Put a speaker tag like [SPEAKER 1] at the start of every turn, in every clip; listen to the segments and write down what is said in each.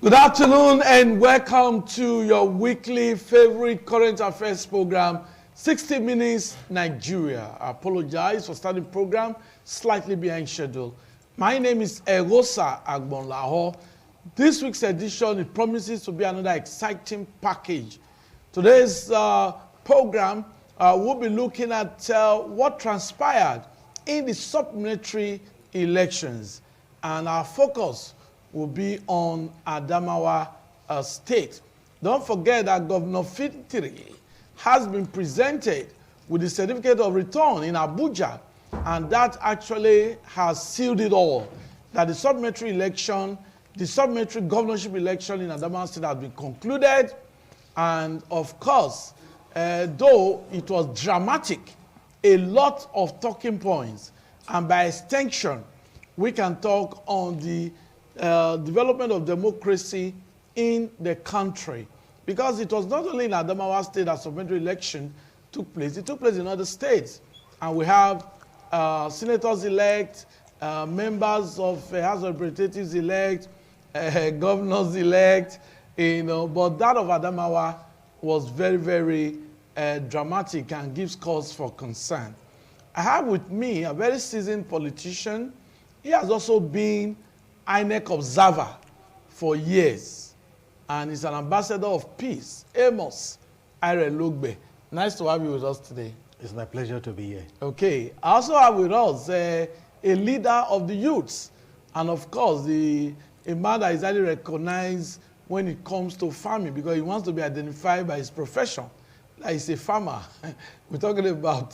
[SPEAKER 1] Good afternoon and welcome to your weekly favorite current affairs program, 60 Minutes Nigeria. I apologize for starting the program slightly behind schedule. My name is Erosa Agbonlaho. This week's edition, it promises to be another exciting package. Today's program, we'll be looking at what transpired in the supplementary elections, and our focus will be on Adamawa State. Don't forget that Governor Fintiri has been presented with the certificate of return in Abuja, and that actually has sealed it all. That the supplementary election, the supplementary governorship election in Adamawa State has been concluded, and of course, though it was dramatic, a lot of talking points, and by extension, we can talk on the development of democracy in the country, because it was not only in Adamawa State that supplementary election took place, it took place in other states, and we have senators elect, members of House of Representatives elect, governors elect, but that of Adamawa was very, very dramatic and gives cause for concern. I have with me a very seasoned politician. He has also been INEC observer for years, and is an ambassador of peace, Amos Arelugbe. Nice to have you with us today.
[SPEAKER 2] It's my pleasure to be here.
[SPEAKER 1] Okay. I also have with us a leader of the youths, and of course, a man that is highly recognized when it comes to farming, because he wants to be identified by his profession. Like he's a farmer. We're talking about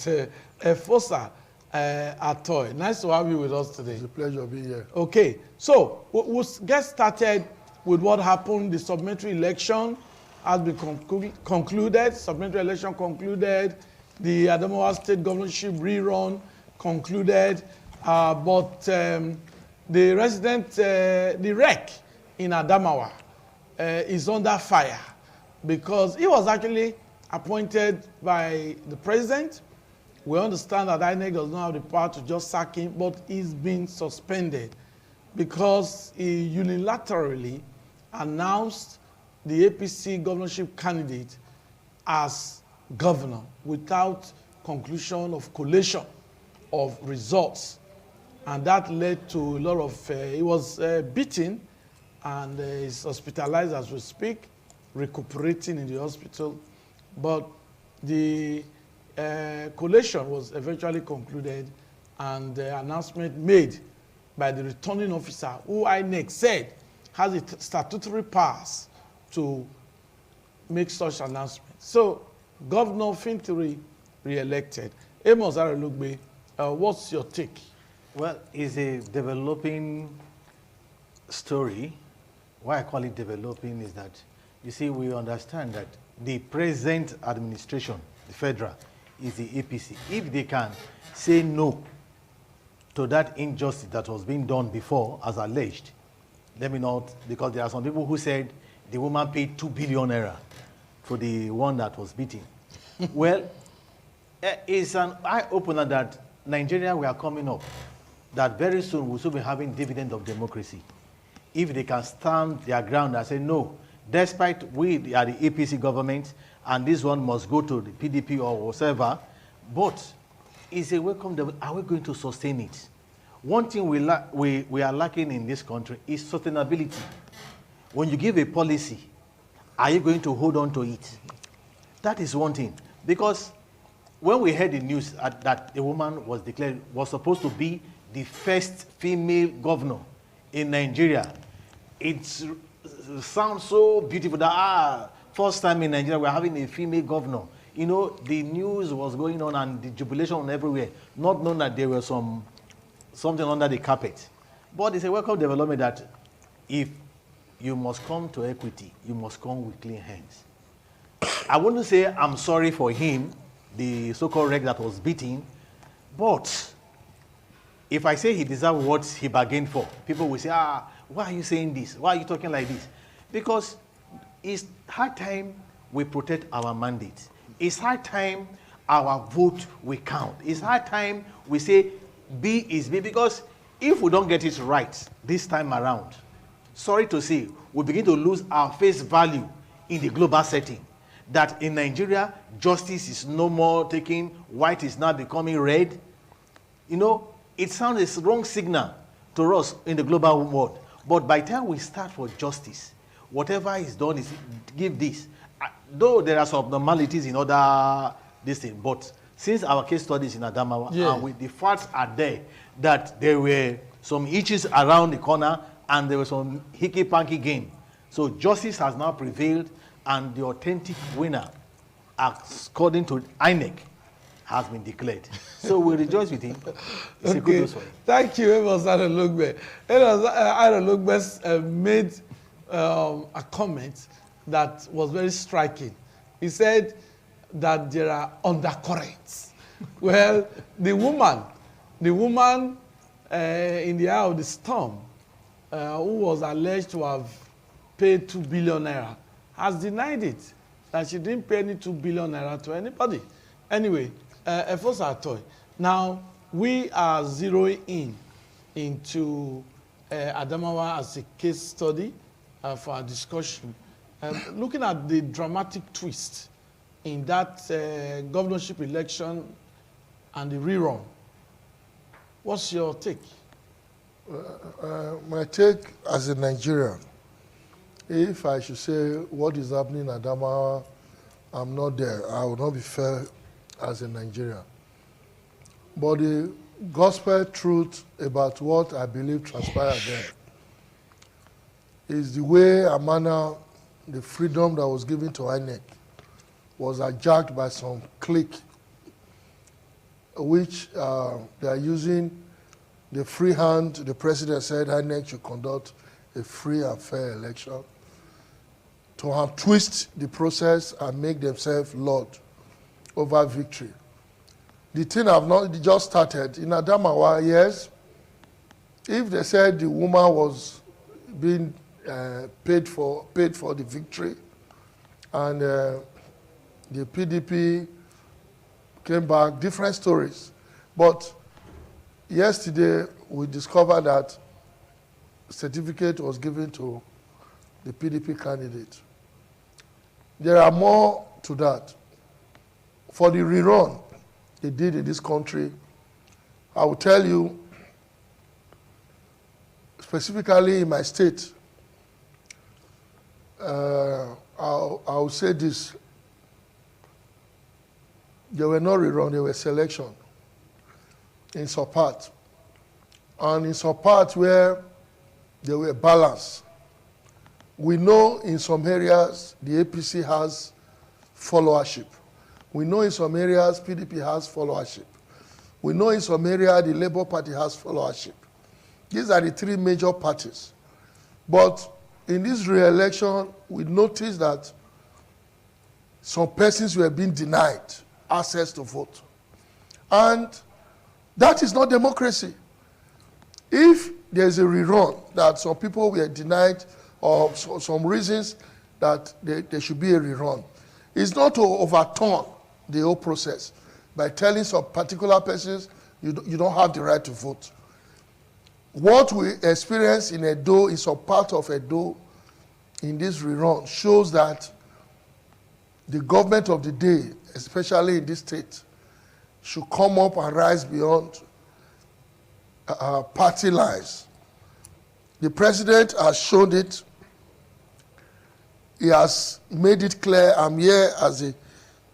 [SPEAKER 1] Fosa Atoy. Nice to have you with us today.
[SPEAKER 3] It's a pleasure being here.
[SPEAKER 1] Okay, so we'll get started with what happened. The supplementary election has been concluded. Supplementary election concluded. The Adamawa State governorship rerun concluded. But the resident, the REC in Adamawa is under fire, because he was actually appointed by the president. We understand that INEC does not have the power to just sack him, but he's been suspended because he unilaterally announced the APC governorship candidate as governor without conclusion of collation of results. And that led to a lot of, he was beaten and is hospitalized as we speak, recuperating in the hospital. But the collation was eventually concluded, and the announcement made by the returning officer, who INEC said has a statutory powers to make such announcements. So, Governor Fintiri re-elected. Amos Arelugbe, what's your take?
[SPEAKER 2] Well, it's a developing story. Why I call it developing is that, you see, we understand that the present administration, the federal, is the APC. If they can say no to that injustice that was being done before, as alleged, let me not, because there are some people who said the woman paid 2 billion naira for the one that was beaten. Well, it's an eye-opener that Nigeria, we are coming up, that very soon we'll still be having dividend of democracy. If they can stand their ground and say, no, despite we are the APC government, and this one must go to the PDP or whatever, but it's a welcome. Are we going to sustain it? One thing we are lacking in this country is sustainability. When you give a policy, are you going to hold on to it? That is one thing. Because when we heard the news that a woman was declared, was supposed to be the first female governor in Nigeria, it sounds so beautiful that, first time in Nigeria we're having a female governor. You know, the news was going on and the jubilation everywhere, not knowing that there was something under the carpet. But it's a welcome development that if you must come to equity, you must come with clean hands. I wouldn't say I'm sorry for him, the so-called reg that was beaten, but if I say he deserves what he bargained for, people will say, why are you saying this? Why are you talking like this? Because it's high time we protect our mandate. It's high time our vote will count. It's high time we say B is B, because if we don't get it right this time around, sorry to say, we begin to lose our face value in the global setting. That in Nigeria, justice is no more taking, white is now becoming red. You know, it sounds a wrong signal to us in the global world. But by the time we start for justice, whatever is done is give this. Though there are some abnormalities in other this thing, but since our case studies in Adamawa, and with the facts are there, that there were some issues around the corner and there was some hickey-panky game. So justice has now prevailed, and the authentic winner, according to INEC, has been declared. So we rejoice with him. It's a good news for him.
[SPEAKER 1] Thank you, Amos Arolugbe. Arolugbe made a comment that was very striking. He said that there are undercurrents. Well, the woman in the eye of the storm, who was alleged to have paid 2 billion naira, has denied it, that she didn't pay any 2 billion naira to anybody. Anyway, efforts are toy. Now, we are zeroing into Adamawa as a case study for our discussion. Looking at the dramatic twist in that governorship election and the rerun, what's your take?
[SPEAKER 3] My take as a Nigerian, if I should say what is happening in Adamawa, I'm not there. I will not be fair as a Nigerian. But the gospel truth about what I believe transpired there is the way a manner, the freedom that was given to INEC was hijacked by some clique, which they are using the free hand. The president said INEC should conduct a free and fair election to twist the process and make themselves Lord over victory. The thing have not just started. In Adamawa, yes, if they said the woman was being paid for the victory, and the PDP came back, different stories. But yesterday, we discovered that certificate was given to the PDP candidate. There are more to that. For the rerun they did in this country, I will tell you, specifically in my state, I'll say this. There were no rerun, there were selection in some part. And in some part where there were balance, we know in some areas the APC has followership. We know in some areas PDP has followership. We know in some areas the Labour Party has followership. These are the three major parties. But in this re-election, we noticed that some persons were being denied access to vote. And that is not democracy. If there's a rerun that some people were denied or some reasons that there should be a rerun, it's not to overturn the whole process by telling some particular persons you don't have the right to vote. What we experience in Edo, in some part of Edo, in this rerun, shows that the government of the day, especially in this state, should come up and rise beyond party lines. The president has shown it. He has made it clear, I'm here as a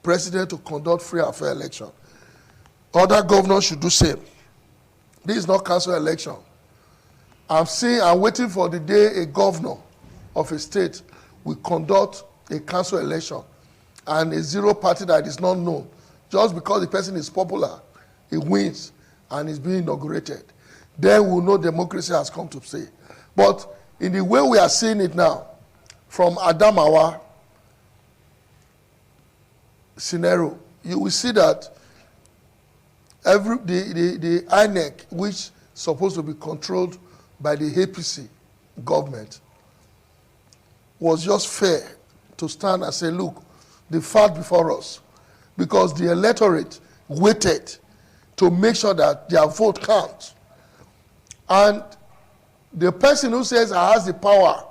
[SPEAKER 3] president to conduct free and fair election. Other governors should do same. This is not council election. I'm waiting for the day a governor of a state will conduct a council election and a zero party that is not known. Just because the person is popular, he wins and is being inaugurated. Then we'll know democracy has come to stay. But in the way we are seeing it now, from Adamawa scenario, you will see that the INEC, which is supposed to be controlled by the APC government, was just fair to stand and say, look, the fact before us, because the electorate waited to make sure that their vote counts. And the person who says has the power,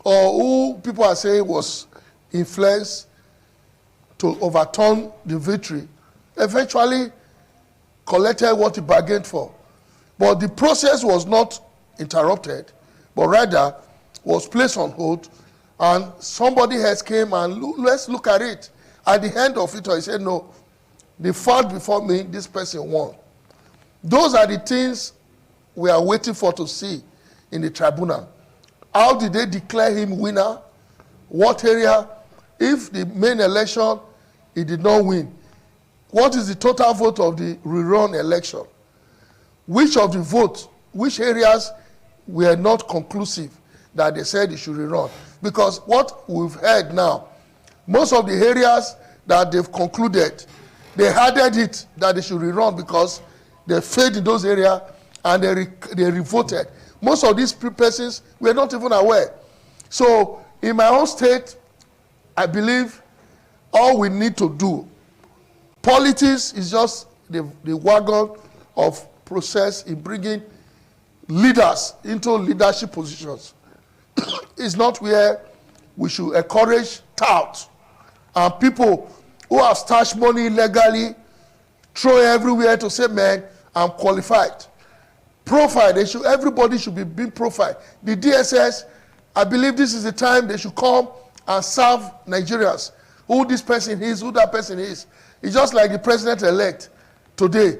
[SPEAKER 3] or who people are saying was influenced to overturn the victory, eventually collected what he bargained for. But the process was not interrupted, but rather was placed on hold, and somebody else came and let's look at it. At the end of it, he said, no, the fact before me, this person won. Those are the things we are waiting for to see in the tribunal. How did they declare him winner? What area? If the main election, he did not win, what is the total vote of the rerun election? Which of the votes, which areas were not conclusive that they said he should rerun? Because what we've heard now, most of the areas that they've concluded, they added it that they should rerun because they failed in those areas and they revoted. Most of these persons were not even aware. So in my own state, I believe all we need to do, politics is just the wagon of process in bringing leaders into leadership positions. It's not where we should encourage tout and people who have stashed money illegally throw everywhere to say, man, I'm qualified. Profile, everybody should be being profiled. The DSS, I believe this is the time they should come and serve Nigerians. Who this person is, who that person is. It's just like the president-elect today.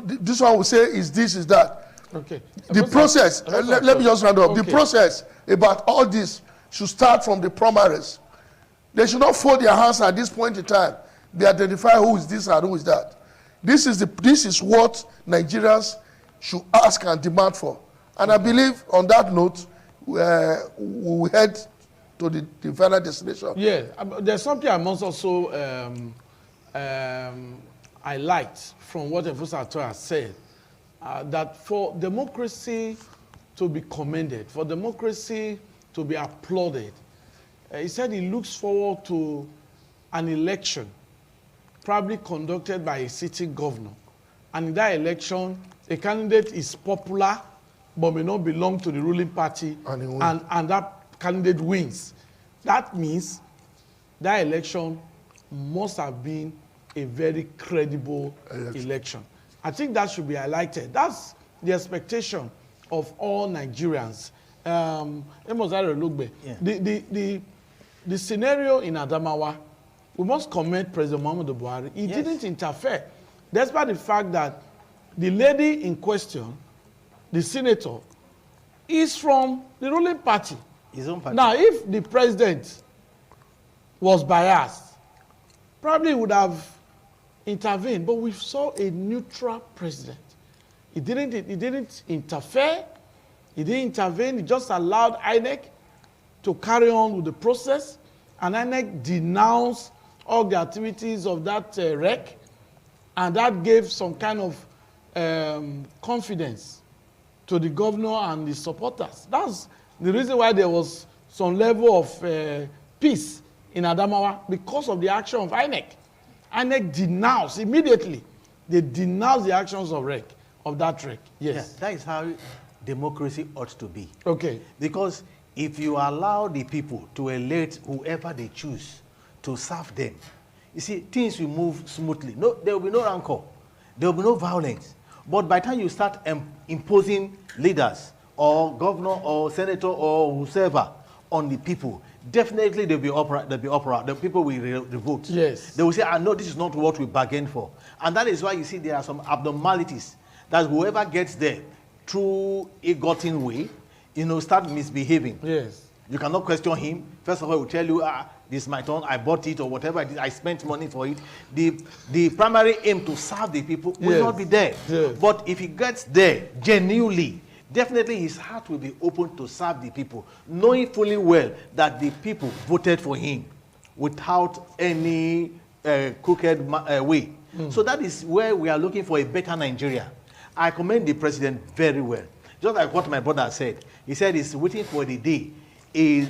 [SPEAKER 3] This one will say is this, is that.
[SPEAKER 1] Okay.
[SPEAKER 3] The process, let me just round up. Okay. The process about all this should start from the primaries. They should not fold their hands at this point in time. They identify who is this and who is that. This is what Nigerians should ask and demand for. And I believe on that note, we will head to the final destination.
[SPEAKER 1] Yeah, there's something I must also highlight from what Efusato has said, that for democracy to be commended, for democracy to be applauded, he said he looks forward to an election probably conducted by a sitting governor. And in that election, a candidate is popular but may not belong to the ruling party, and that candidate wins. That means that election must have been a very credible election. I think that should be highlighted. That's the expectation of all Nigerians. The scenario in Adamawa, we must commend President Muhammadu Buhari. He didn't interfere, despite the fact that the lady in question, the senator, is from the ruling party.
[SPEAKER 2] His own party.
[SPEAKER 1] Now, if the president was biased, probably would have intervened. But we saw a neutral president. He didn't interfere. He didn't intervene. He just allowed INEC to carry on with the process. And INEC denounced all the activities of that wreck. And that gave some kind of confidence to the governor and the supporters. That's the reason why there was some level of peace in Adamawa, because of the action of INEC. INEC denounced immediately. They denounced the actions of that wreck. Yes.
[SPEAKER 2] Yeah, that is how democracy ought to be.
[SPEAKER 1] Okay.
[SPEAKER 2] Because if you allow the people to elect whoever they choose to serve them, you see, things will move smoothly. No, there will be no rancor. There will be no violence. But by the time you start imposing leaders or governor or senator or whoever on the people, definitely there'll be uproar. The people will revolt.
[SPEAKER 1] Yes.
[SPEAKER 2] They will say, I know this is not what we bargained for. And that is why you see there are some abnormalities that whoever gets there through a gotten way, start misbehaving.
[SPEAKER 1] Yes.
[SPEAKER 2] You cannot question him. First of all, he will tell you, this is my turn, I bought it, or whatever it is, I spent money for it. The primary aim to serve the people will not be there.
[SPEAKER 1] Yes.
[SPEAKER 2] But if he gets there genuinely, definitely his heart will be open to serve the people, knowing fully well that the people voted for him without any crooked way. So that is where we are looking for a better Nigeria. I commend the president very well. Just like what my brother said. He said he's waiting for the day a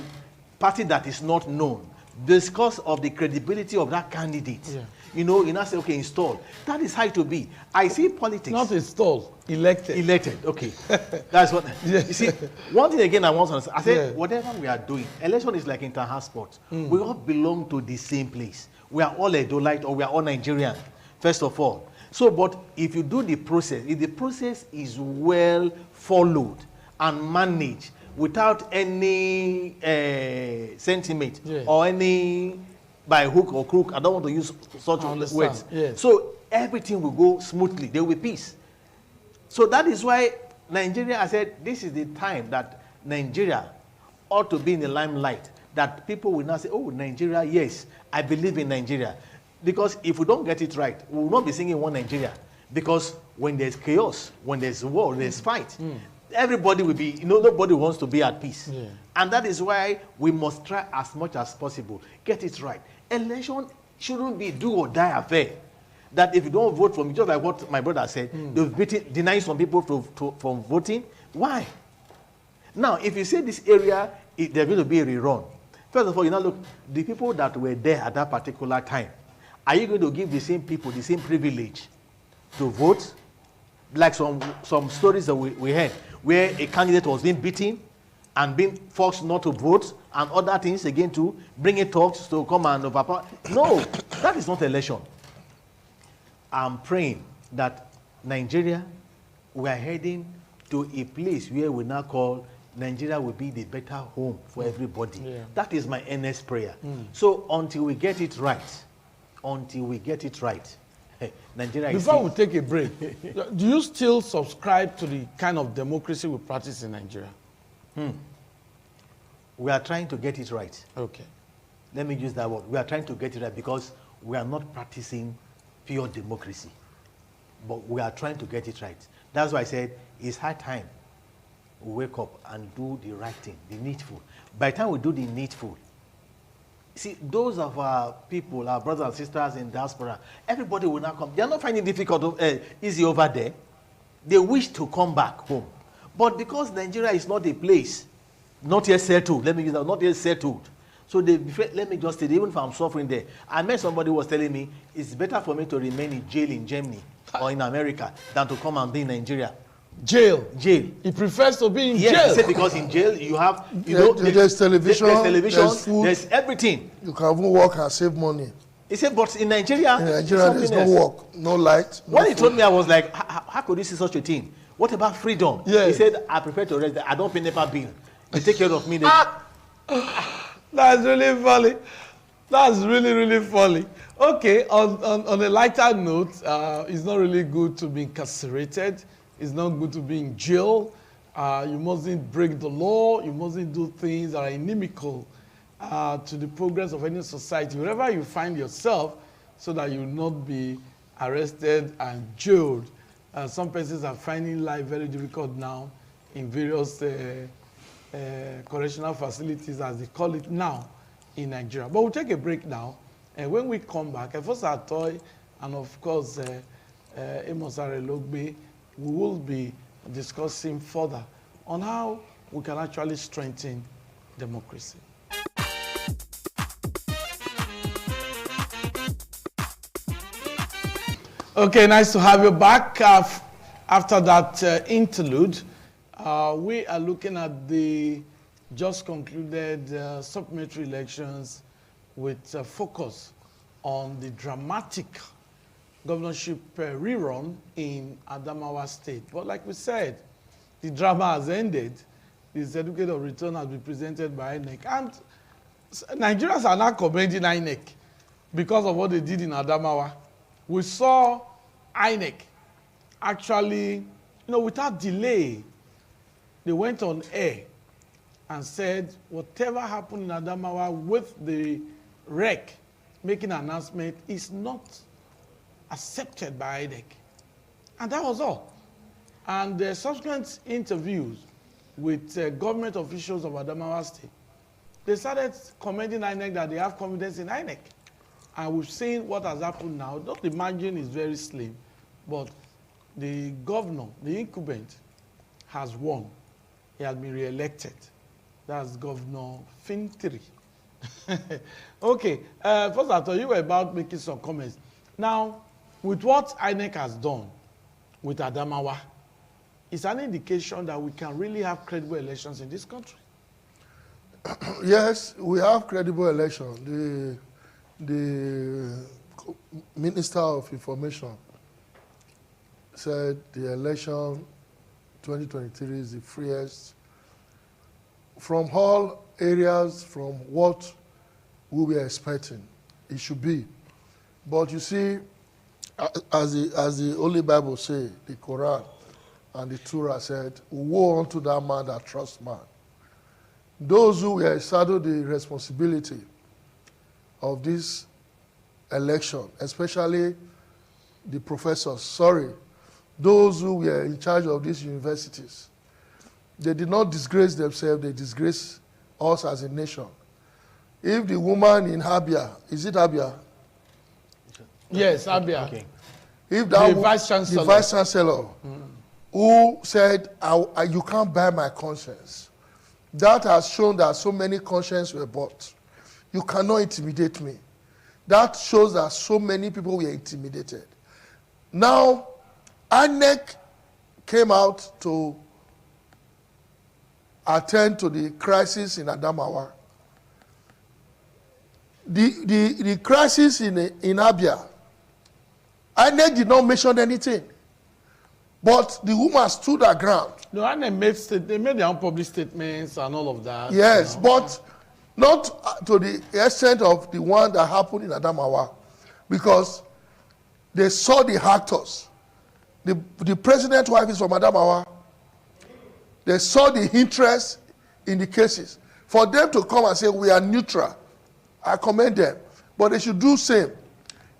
[SPEAKER 2] party that is not known, because of the credibility of that candidate, you now say, okay, install. That is how it will be. I see politics.
[SPEAKER 1] Not installed, elected.
[SPEAKER 2] Elected, okay. That's what,
[SPEAKER 1] Yeah.
[SPEAKER 2] you see, one thing again I want to understand. I said,
[SPEAKER 1] Yeah.
[SPEAKER 2] whatever we are doing, election is like inter-house sport. We all belong to the same place. We are all Edolite or we are all Nigerian, first of all. So, but if you do the process, if the process is well followed and managed without any sentiment or any by hook or crook, I don't want to use such words.
[SPEAKER 1] Yes.
[SPEAKER 2] So everything will go smoothly. There will be peace. So that is why Nigeria, I said, this is the time that Nigeria ought to be in the limelight. That people will now say, oh, Nigeria, yes, I believe in Nigeria. Because if we don't get it right, we will not be singing one Nigeria. Because when there's chaos, when there's war, there's fight, everybody will be, nobody wants to be at peace.
[SPEAKER 1] Yeah.
[SPEAKER 2] And that is why we must try as much as possible. Get it right. Election shouldn't be do or die affair. That if you don't vote for me, just like what my brother said, they've denied some people from voting. Why? Now, if you say this area, there's going to be a rerun. First of all, look, the people that were there at that particular time, are you going to give the same people the same privilege to vote? Like some stories that we heard, where a candidate was being beaten and being forced not to vote and other things again to bring in talks to come and overpower. No, that is not election. I'm praying that Nigeria, we are heading to a place where we now call Nigeria will be the better home for everybody.
[SPEAKER 1] Yeah.
[SPEAKER 2] That is my earnest prayer. So until we get it right, Nigeria is
[SPEAKER 1] Before we take a break, do you still subscribe to the kind of democracy we practice in Nigeria?
[SPEAKER 2] We are trying to get it right.
[SPEAKER 1] Okay.
[SPEAKER 2] Let me use that word. We are trying to get it right because we are not practicing pure democracy. But we are trying to get it right. That's why I said it's high time we wake up and do the right thing, the needful. By the time we do the needful, see, those of our people, our brothers and sisters in diaspora, everybody will now come. They are not finding it difficult, easy over there. They wish to come back home. But because Nigeria is not a place, not yet settled, let me use that, not yet settled. So let me just say, even if I'm suffering there, I met somebody who was telling me, it's better for me to remain in jail in Germany or in America than to come and be in Nigeria.
[SPEAKER 1] Jail.
[SPEAKER 2] Jail.
[SPEAKER 1] He prefers to be in jail.
[SPEAKER 2] Yes, he said because in jail you have,
[SPEAKER 3] there's television,
[SPEAKER 2] there's
[SPEAKER 3] food,
[SPEAKER 2] there's everything.
[SPEAKER 3] You can even work and save money.
[SPEAKER 2] He said, but in Nigeria,
[SPEAKER 3] There's no work, no light. No
[SPEAKER 2] when he
[SPEAKER 3] food.
[SPEAKER 2] told me, I was like, how could you see such a thing? What about freedom?
[SPEAKER 1] Yeah.
[SPEAKER 2] He said, I prefer to rest. I don't pay NEPA bill. They take care of me.
[SPEAKER 1] That's really funny. That's really, really funny. Okay, on a lighter note, it's not really good to be incarcerated. It's not good to be in jail. You mustn't break the law. You mustn't do things that are inimical to the progress of any society, wherever you find yourself, so that you will not be arrested and jailed. Some persons are finding life very difficult now in various correctional facilities, as they call it now, in Nigeria. But we'll take a break now. And when we come back, Efos Atoy and of course Amos Arelogbe, we will be discussing further on how we can actually strengthen democracy. Okay, nice to have you back. After that interlude, we are looking at the just concluded supplementary elections with focus on the dramatic governorship rerun in Adamawa State. But like we said, the drama has ended. The certificate of return has been presented by INEC. And Nigerians are now commending INEC because of what they did in Adamawa. We saw INEC actually, without delay, they went on air and said whatever happened in Adamawa with the REC making an announcement is not accepted by INEC. And that was all. And the subsequent interviews with government officials of Adamawa State, they started commending INEC that they have confidence in INEC. And we've seen what has happened now. The margin is very slim, but the governor, the incumbent, has won. He has been re-elected. That's Governor Fintiri. Okay, first I thought you were about making some comments. Now, with what INEC has done with Adamawa, it's an indication that we can really have credible elections in this country.
[SPEAKER 3] Yes, we have credible election. The Minister of Information said the election 2023 is the freest from all areas, from what we were expecting it should be. But you see, as the Holy Bible say, the Quran and the Torah said, woe unto that man that trusts man. Those who were saddled the responsibility of this election, especially the professors, those who were in charge of these universities, they did not disgrace themselves, they disgraced us as a nation. If the woman in Abia, is it Abia?
[SPEAKER 1] Yes, Abia.
[SPEAKER 2] Okay.
[SPEAKER 3] If that
[SPEAKER 1] the vice chancellor,
[SPEAKER 3] who said, you can't buy my conscience, that has shown that so many consciences were bought. You cannot intimidate me. That shows that so many people were intimidated. Now, INEC came out to attend to the crisis in Adamawa. The crisis in Abia, INEC did not mention anything. But the woman stood her ground.
[SPEAKER 1] No, and they made their own public statements and all of that.
[SPEAKER 3] Yes, but not to the extent of the one that happened in Adamawa, because they saw the actors. The president's wife is from Adamawa. They saw the interest in the cases. For them to come and say, we are neutral, I commend them. But they should do same.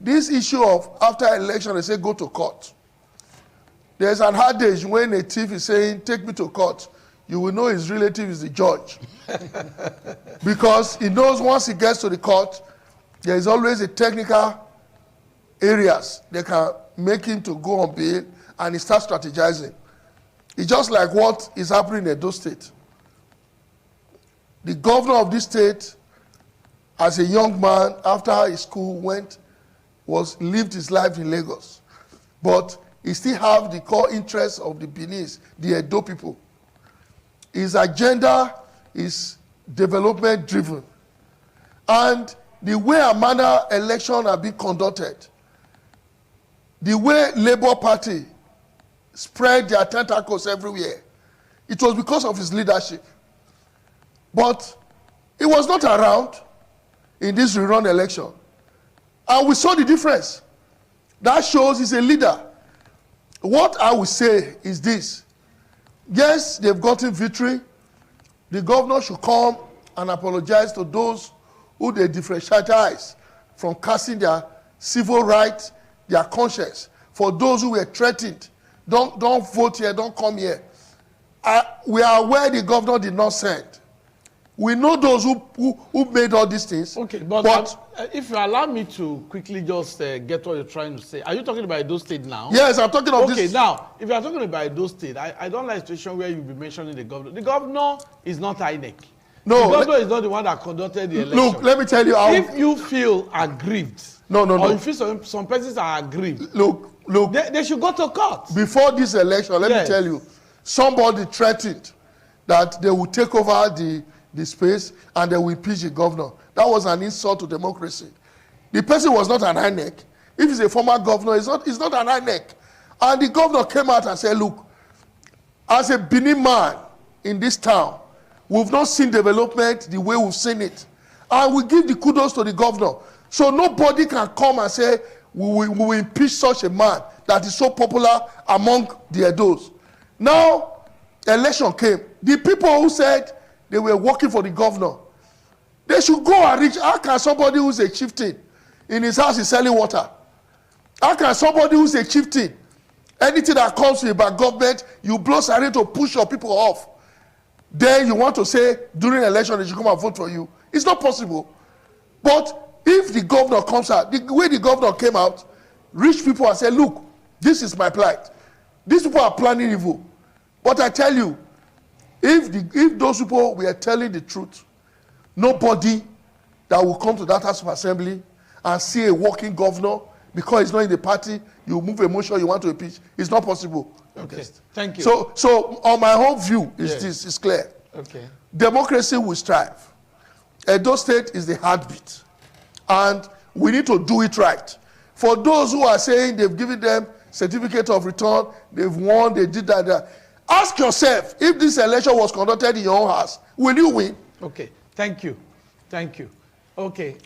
[SPEAKER 3] This issue of after election, they say go to court. There's an adage when a thief is saying, take me to court, you will know his relative is the judge. Because he knows once he gets to the court, there is always a technical areas they can make him to go on bail, and he starts strategizing. It's just like what is happening in Edo State. The governor of this state, as a young man, after his school lived his life in Lagos. But he still have the core interests of the Beninese, the Edo people. His agenda is development driven. And the way a manner election are being conducted, the way Labour Party spread their tentacles everywhere, it was because of his leadership. But he was not around in this rerun election. And we saw the difference. That shows he's a leader. What I would say is this. Yes, they've gotten victory. The governor should come and apologize to those who they differentiate from casting their civil rights, their conscience. For those who were threatened, don't vote here, don't come here. We are aware the governor did not send. We know those who made all these things.
[SPEAKER 1] Okay, but if you allow me to quickly just get what you're trying to say. Are you talking about Edo State now?
[SPEAKER 3] Yes, I'm talking of this.
[SPEAKER 1] Okay, now, if you are talking about Edo State, I don't like a situation where you'll be mentioning the governor. The governor is not INEC.
[SPEAKER 3] No,
[SPEAKER 1] the governor is not the one that conducted the election.
[SPEAKER 3] Look, let me tell you how.
[SPEAKER 1] If you feel aggrieved,
[SPEAKER 3] or
[SPEAKER 1] you feel some persons are aggrieved,
[SPEAKER 3] look,
[SPEAKER 1] they should go to court.
[SPEAKER 3] Before this election, let me tell you, somebody threatened that they will take over the space and they will impeach the governor. That was an insult to democracy. The person was not an INEC. If he's a former governor, he's not an INEC. And the governor came out and said, look, as a Benin man in this town, we've not seen development the way we've seen it. And we give the kudos to the governor. So nobody can come and say, we will impeach such a man that is so popular among the Edos. Now, election came. The people who said they were working for the governor, they should go and reach. How can somebody who's a chieftain in his house is selling water? How can somebody who's a chieftain, anything that comes to you by government, you blow siren to push your people off? Then you want to say during election they should come and vote for you. It's not possible. But if the governor comes out, the way the governor came out, reach people and say, look, this is my plight. These people are planning evil. But I tell you, if those people were telling the truth, nobody that will come to that House of Assembly and see a working governor because it's not in the party, you move a motion you want to impeach. It's not possible.
[SPEAKER 1] Okay, thank you.
[SPEAKER 3] So on my own view,
[SPEAKER 1] Yes.
[SPEAKER 3] this is clear.
[SPEAKER 1] Okay.
[SPEAKER 3] Democracy will strive. Edo State is the heartbeat, and we need to do it right. For those who are saying they've given them certificate of return, they've won, they did that. Ask yourself, if this election was conducted in your own house, will you win?
[SPEAKER 1] Okay, thank you. Thank you. Okay.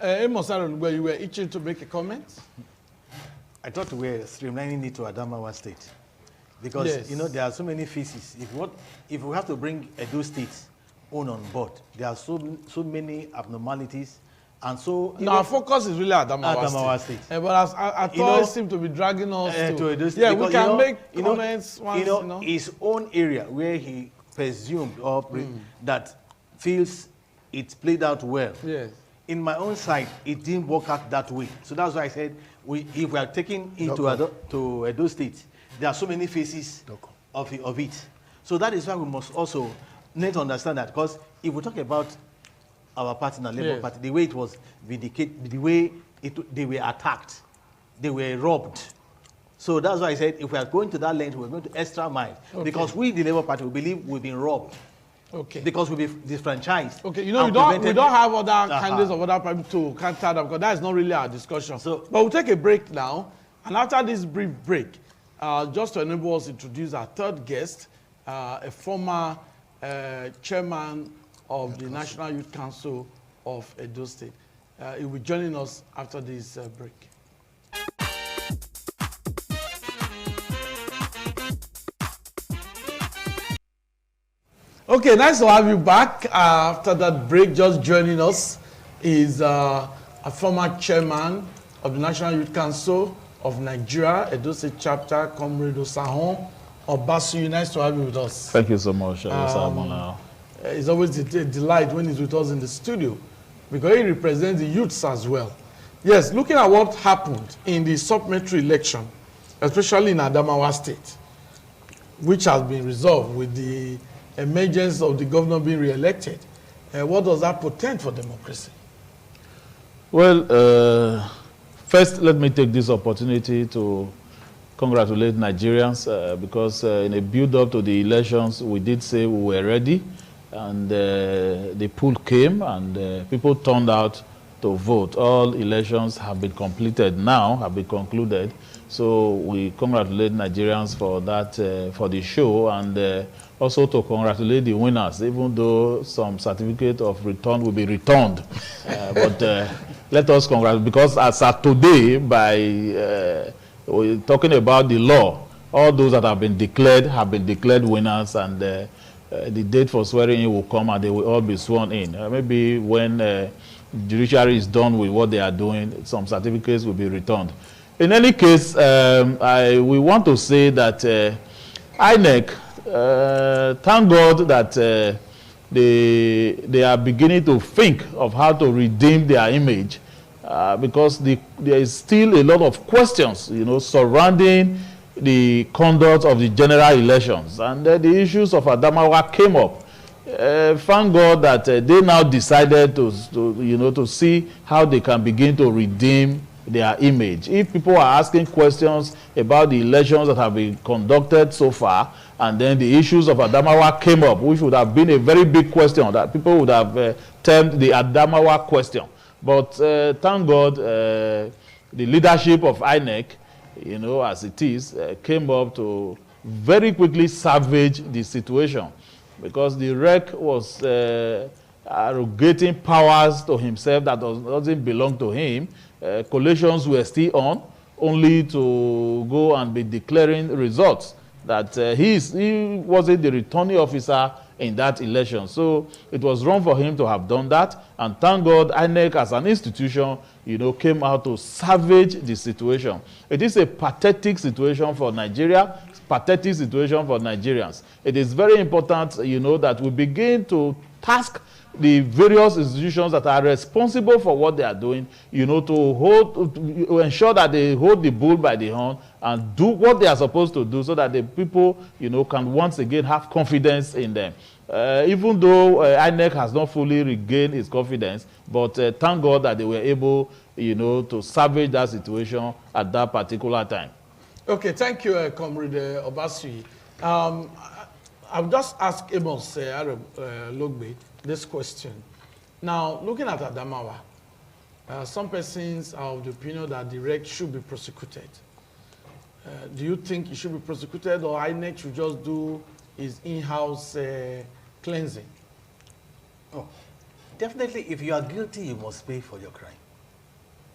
[SPEAKER 1] Amos Arunugwe, you were itching to make a comment?
[SPEAKER 2] I thought we were streamlining it to Adamawa State. Because,
[SPEAKER 1] Yes.
[SPEAKER 2] you know, there are so many phases. If we have to bring Edo State on board, there are so many abnormalities. And so...
[SPEAKER 1] No, our focus is really Adamawa State.
[SPEAKER 2] State.
[SPEAKER 1] But I thought it seemed to be dragging us
[SPEAKER 2] to Edo State.
[SPEAKER 1] Yeah,
[SPEAKER 2] because,
[SPEAKER 1] we can make comments once,
[SPEAKER 2] his own area where he presumed or that feels it played out well.
[SPEAKER 1] Yes.
[SPEAKER 2] In my own side, it didn't work out that way. So that's why I said, if we are taking into to Edo State, there are so many phases of it. So that is why we must also need to understand that, because if we talk about our party, the Labour Party, the way it was vindicated, the way they were attacked, they were robbed. So that's why I said, if we are going to that length, we're going to extra mile. Okay. Because we, the Labour Party, we believe we've been robbed. Okay. Because we've been disfranchised.
[SPEAKER 1] Okay, you know, we don't have other candidates of other people to counter that, because that is not really our discussion. So, but we'll take a break now. And after this brief break, just to enable us to introduce our third guest, a former chairman of the National Youth Council of Edo State. He will be joining us after this break. Okay, nice to have you back. After that break, just joining us is a former chairman of the National Youth Council of Nigeria, Edo State Chapter, Comrade Osahon Obasu. Nice to have you with us.
[SPEAKER 4] Thank you so much,
[SPEAKER 1] It's always a delight when he's with us in the studio, because he represents the youths as well. Yes, looking at what happened in the supplementary election, especially in Adamawa State, which has been resolved with the emergence of the governor being re-elected, what does that portend for democracy?
[SPEAKER 4] Well, first, let me take this opportunity to congratulate Nigerians because in a build-up to the elections, we did say we were ready, and the poll came, and people turned out to vote. All elections have been completed now, have been concluded. So we congratulate Nigerians for that, for the show, and also to congratulate the winners, even though some certificate of return will be returned. But let us congratulate, because as of today, we're talking about the law, all those that have been declared winners, and the date for swearing in will come, and they will all be sworn in. Maybe when judiciary is done with what they are doing, some certificates will be returned. In any case, we want to say that INEC, thank God that they are beginning to think of how to redeem their image, because there is still a lot of questions, surrounding the conduct of the general elections, and the issues of Adamawa came up. Thank God that they now decided to see how they can begin to redeem their image. If people are asking questions about the elections that have been conducted so far, and then the issues of Adamawa came up, which would have been a very big question that people would have termed the Adamawa question. But thank God the leadership of INEC, as it is, came up to very quickly salvage the situation, because the REC was arrogating powers to himself that doesn't belong to him. Collations were still on, only to go and be declaring results that he wasn't the returning officer in that election. So it was wrong for him to have done that, and thank God INEC as an institution came out to salvage the situation. It is a pathetic situation for Nigeria, pathetic situation for Nigerians. It is very important that we begin to task the various institutions that are responsible for what they are doing, to ensure that they hold the bull by the horn and do what they are supposed to do, so that the people, can once again have confidence in them. Even though INEC has not fully regained its confidence, but thank God that they were able, you know, to salvage that situation at that particular time.
[SPEAKER 1] Okay, thank you, Comrade Obasui. I'll just ask Amos Logbe this question. Now, looking at Adamawa, some persons are of the opinion that the wreck should be prosecuted. Do you think it should be prosecuted, or INEC should just do his in-house cleansing?
[SPEAKER 2] Oh, definitely, if you are guilty, you must pay for your crime.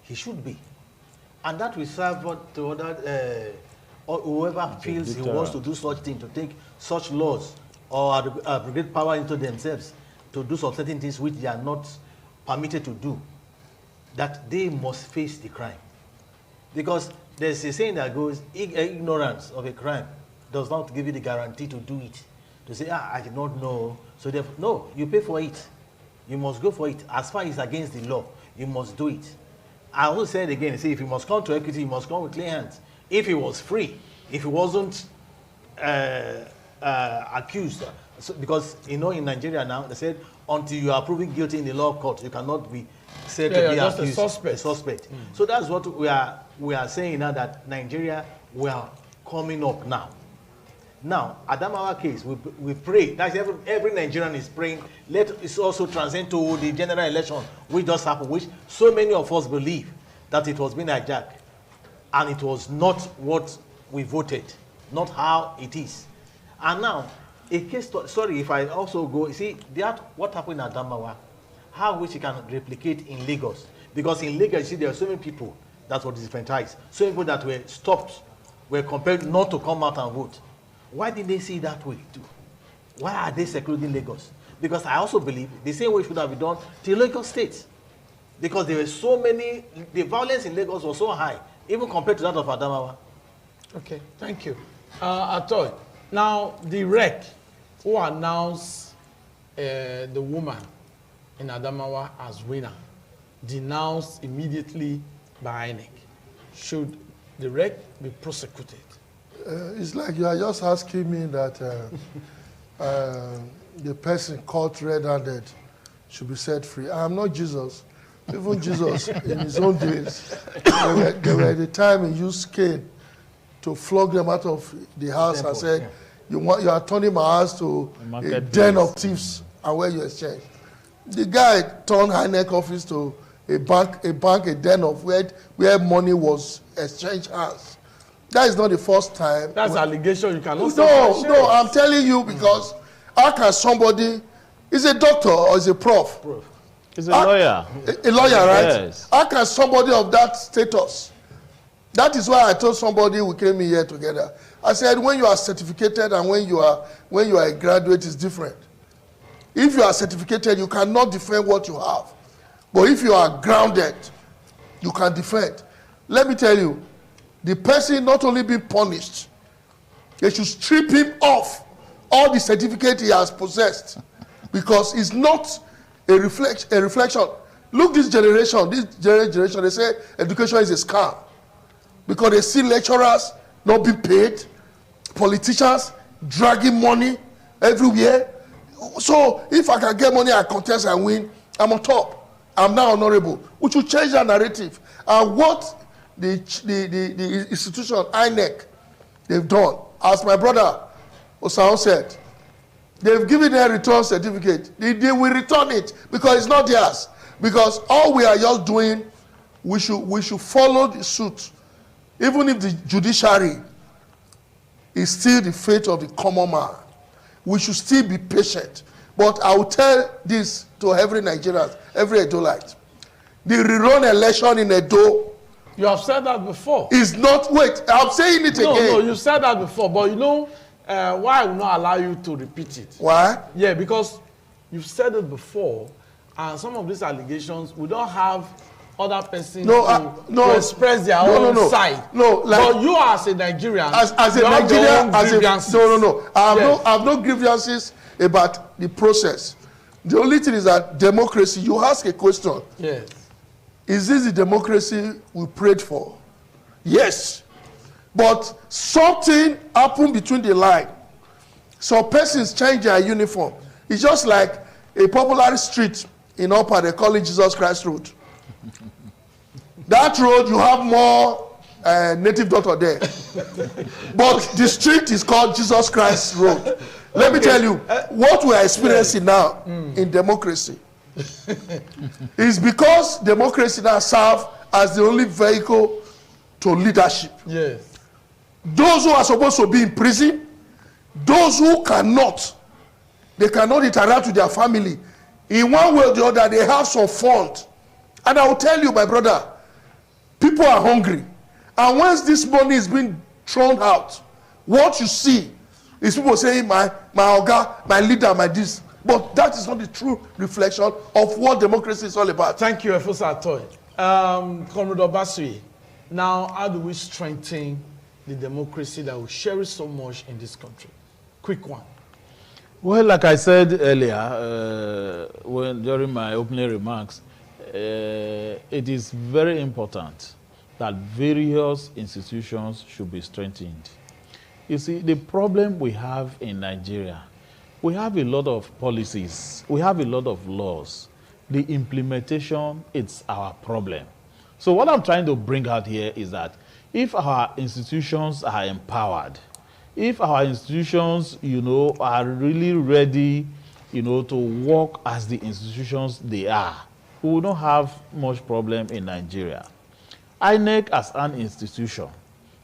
[SPEAKER 2] He should be. And that will serve to other, or whoever feels he wants to do such thing, to take such laws or abrogate power into themselves to do some certain things which they are not permitted to do, that they must face the crime. Because there's a saying that goes, ignorance of a crime does not give you the guarantee to do it. To say, I did not know. So therefore, no, you pay for it. You must go for it. As far as it's against the law, you must do it. I will say it again, say if you must come to equity, you must come with clean hands. If he was free, if he wasn't accused, because you know in Nigeria now, they said until you are proven guilty in the law court, you cannot be said to be
[SPEAKER 1] just
[SPEAKER 2] accused.
[SPEAKER 1] A suspect.
[SPEAKER 2] So that's what we are saying now, that Nigeria, we are coming up now. Now, Adamawa case, we pray. That's every Nigerian is praying. Let it also transcend to the general election, which just happened, which so many of us believe that it was being hijacked, and it was not what we voted, not how it is. And now, a case. Sorry, if I also go. See, what happened in Adamawa, how which you can replicate in Lagos, because in Lagos, you see, there are so many people that were disenfranchised, so many people that were stopped, were compelled not to come out and vote. Why did they see it that way too? Why are they secluding Lagos? Because I also believe the same way should have been done to Lagos State. Because there were so many, the violence in Lagos was so high, even compared to that of Adamawa.
[SPEAKER 1] Okay, thank you. Atoy, now the REC, who announced the woman in Adamawa as winner, denounced immediately by INEC. Should the REC be prosecuted?
[SPEAKER 3] It's like you are just asking me that the person caught red-handed should be set free. I am not Jesus. Even Jesus, in his own days, there were the time he used cane to flog them out of the house and said, you are turning my house to a den of thieves and where you exchange. The guy turned INEC office to a bank, a den of where money was exchanged hands. That is not the first time.
[SPEAKER 1] That's allegation you cannot
[SPEAKER 3] say. No, I'm telling you, because how can somebody, is a doctor or is a prof?
[SPEAKER 4] He's a lawyer.
[SPEAKER 3] A lawyer, right?
[SPEAKER 4] Yes.
[SPEAKER 3] How can somebody of that status? That is why I told somebody we came in here together. I said, when you are certificated and when you are a graduate, is different. If you are certificated, you cannot defend what you have. But if you are grounded, you can defend. Let me tell you, the person not only being punished, they should strip him off all the certificate he has possessed, because it's not a reflection. Look, this generation, they say education is a scam, because they see lecturers not being paid, politicians dragging money everywhere. So if I can get money, I contest and win, I'm on top. I'm now honorable. We should change that narrative. And what the institution, INEC, they've done, as my brother Osao said, they've given their return certificate. They will return it because it's not theirs. Because all we are just doing, we should follow the suit. Even if the judiciary is still the fate of the common man, we should still be patient. But I will tell this to every Nigerian, every Edolite. The rerun election in Edo,
[SPEAKER 1] you have said that before.
[SPEAKER 3] Is not, wait, I'm saying it again.
[SPEAKER 1] No, you said that before, but you know why I will not allow you to repeat it.
[SPEAKER 3] Why?
[SPEAKER 1] Yeah, because you've said it before, and some of these allegations, we don't have other persons to express their own side.
[SPEAKER 3] No, like,
[SPEAKER 1] but you as a Nigerian,
[SPEAKER 3] as a Nigerian, I have no grievances about the process. The only thing is that democracy, you ask a question.
[SPEAKER 1] Yes.
[SPEAKER 3] Is this the democracy we prayed for? Yes. But something happened between the line. Some persons change their uniform. It's just like a popular street in Upper, they call it Jesus Christ Road. That road, you have more native doctor there. But the street is called Jesus Christ Road. Let me tell you, what we are experiencing now in democracy is because democracy now serves as the only vehicle to leadership.
[SPEAKER 1] Yes.
[SPEAKER 3] Those who are supposed to be in prison, those who cannot, they cannot interact with their family. In one way or the other, they have some fund. And I will tell you, my brother, people are hungry. And once this money is being thrown out, what you see is people saying, my Oga, my leader, my this. But that is not the true reflection of what democracy is all about.
[SPEAKER 1] Thank you, Efosa Atoy. Comrade Obasui, now how do we strengthen the democracy that we cherish so much in this country? Quick one.
[SPEAKER 4] Well, like I said earlier, during my opening remarks, it is very important that various institutions should be strengthened. You see, the problem we have in Nigeria, we have a lot of policies, we have a lot of laws. The implementation, it's our problem. So what I'm trying to bring out here is that if our institutions are empowered, if our institutions, are really ready, to work as the institutions they are, we will not have much problem in Nigeria. INEC as an institution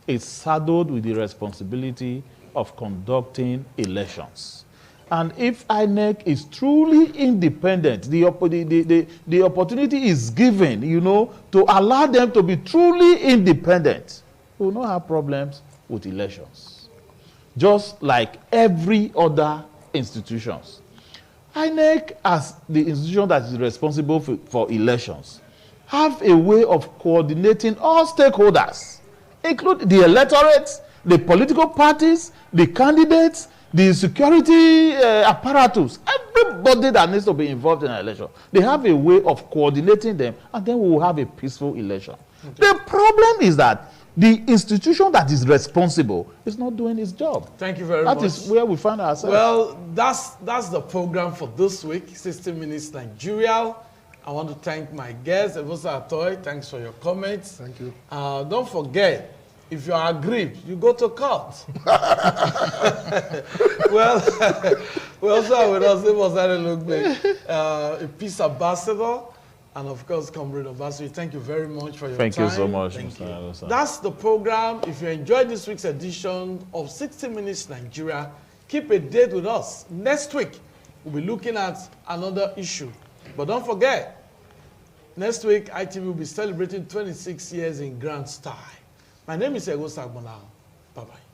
[SPEAKER 4] is saddled with the responsibility of conducting elections. And if INEC is truly independent, the opportunity is given, to allow them to be truly independent, we will not have problems with elections. Just like every other institutions. INEC as the institution that is responsible for elections have a way of coordinating all stakeholders, including the electorate, the political parties, the candidates, the security apparatus, everybody that needs to be involved in an election. They have a way of coordinating them, and then we will have a peaceful election. Okay. The problem is that the institution that is responsible is not doing its job.
[SPEAKER 1] Thank you very much.
[SPEAKER 4] That is where we find ourselves.
[SPEAKER 1] Well, that's the program for this week, 60 Minutes Nigeria. I want to thank my guest, Efosa Atoy. Thanks for your comments.
[SPEAKER 3] Thank you.
[SPEAKER 1] Don't forget, if you are aggrieved, you go to court. Well, we also have with us a peace ambassador, and of course, Comrade Obasui. Thank you very much for your time.
[SPEAKER 4] Thank you so much,
[SPEAKER 1] Thank
[SPEAKER 4] Mr.
[SPEAKER 1] you.
[SPEAKER 4] Arosa.
[SPEAKER 1] That's the program. If you enjoyed this week's edition of 60 Minutes Nigeria, keep a date with us. Next week, we'll be looking at another issue. But don't forget, next week, ITV will be celebrating 26 years in grand style. My name is Ego Sagbonao. Bye-bye.